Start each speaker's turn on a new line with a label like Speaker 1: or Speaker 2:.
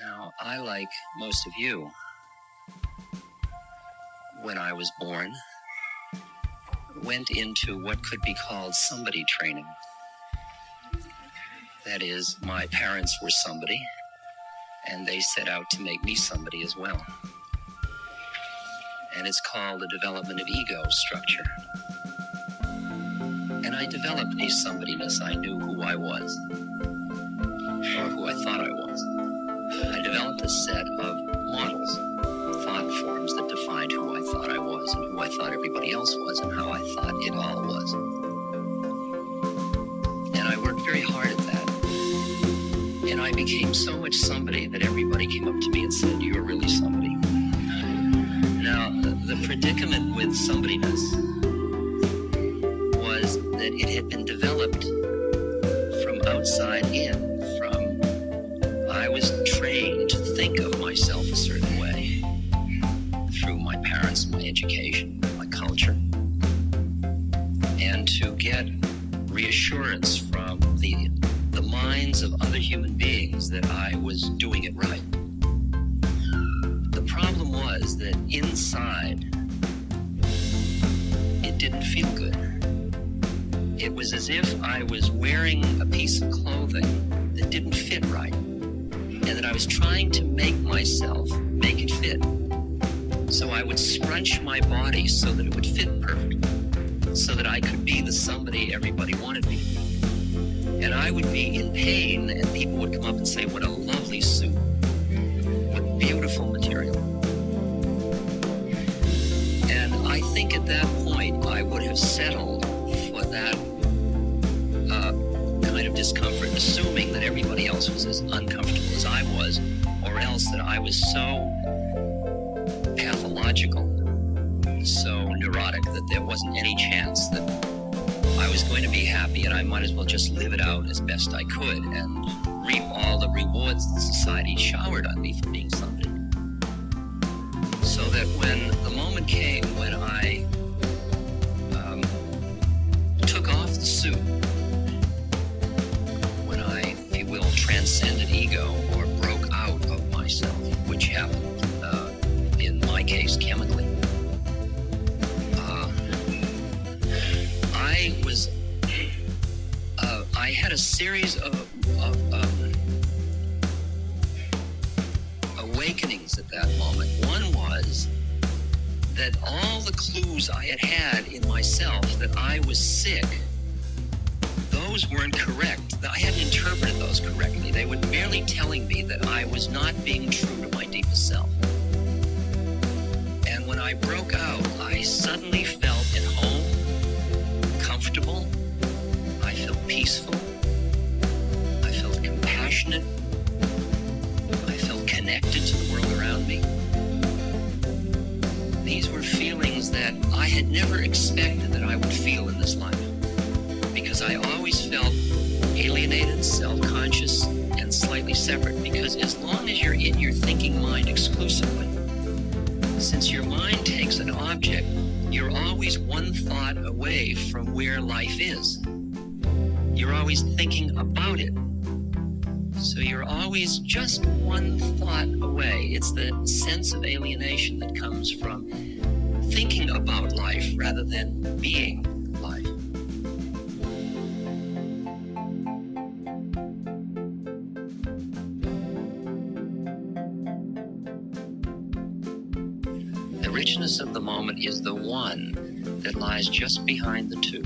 Speaker 1: Now, I, like most of you, when I was born, went into what could be called somebody training. That is, my parents were somebody, and they set out to make me somebody as well. And it's called the development of ego structure. And I developed a somebodyness. I knew who I was, or who I thought I was. I developed a set of models, thought forms that defined who I thought I was and who I thought everybody else was and how I thought it all was. And I worked very hard at that. And I became so much somebody that everybody came up to me and said, "You're really somebody." Now, the predicament with somebodyness was that it had been developed from outside in. I was trained to think of myself a certain way through my parents, my education, my culture, and to get reassurance from the minds of other human beings that I was doing it right. The problem was that inside, it didn't feel good. It was as if I was wearing a piece of clothing that didn't fit right, and that I was trying to make myself make it fit. So I would scrunch my body so that it would fit perfectly, so that I could be the somebody everybody wanted me to be. And I would be in pain, and people would come up and say, "What a lovely suit. What beautiful material." And I think at that point, I would have settled for that kind of discomfort, assuming that everybody else was as uncomfortable as I was, or else that I was so pathological, so neurotic, that there wasn't any chance that I was going to be happy, and I might as well just live it out as best I could and reap all the rewards that society showered on me for being somebody. So that when the moment came when I took off the suit, when I, if you will, transcended ego or broke out of myself, which happened, in my case, chemically, I had a series of awakenings at that moment. One was that all the clues I had in myself that I was sick, those weren't correct. I hadn't interpreted those correctly. They were merely telling me that I was not being true to my deepest self. And when I broke out, I suddenly felt at home, comfortable. I felt peaceful. I felt compassionate. I felt connected to the world around me. These were feelings that I had never expected that I would feel in this life, because I always felt alienated, self-conscious, and slightly separate, because as long as you're in your thinking mind exclusively, since your mind takes an object, you're always one thought away from where life is. You're always thinking about it. So you're always just one thought away. It's the sense of alienation that comes from thinking about life rather than being life. The richness of the moment is the one that lies just behind the two.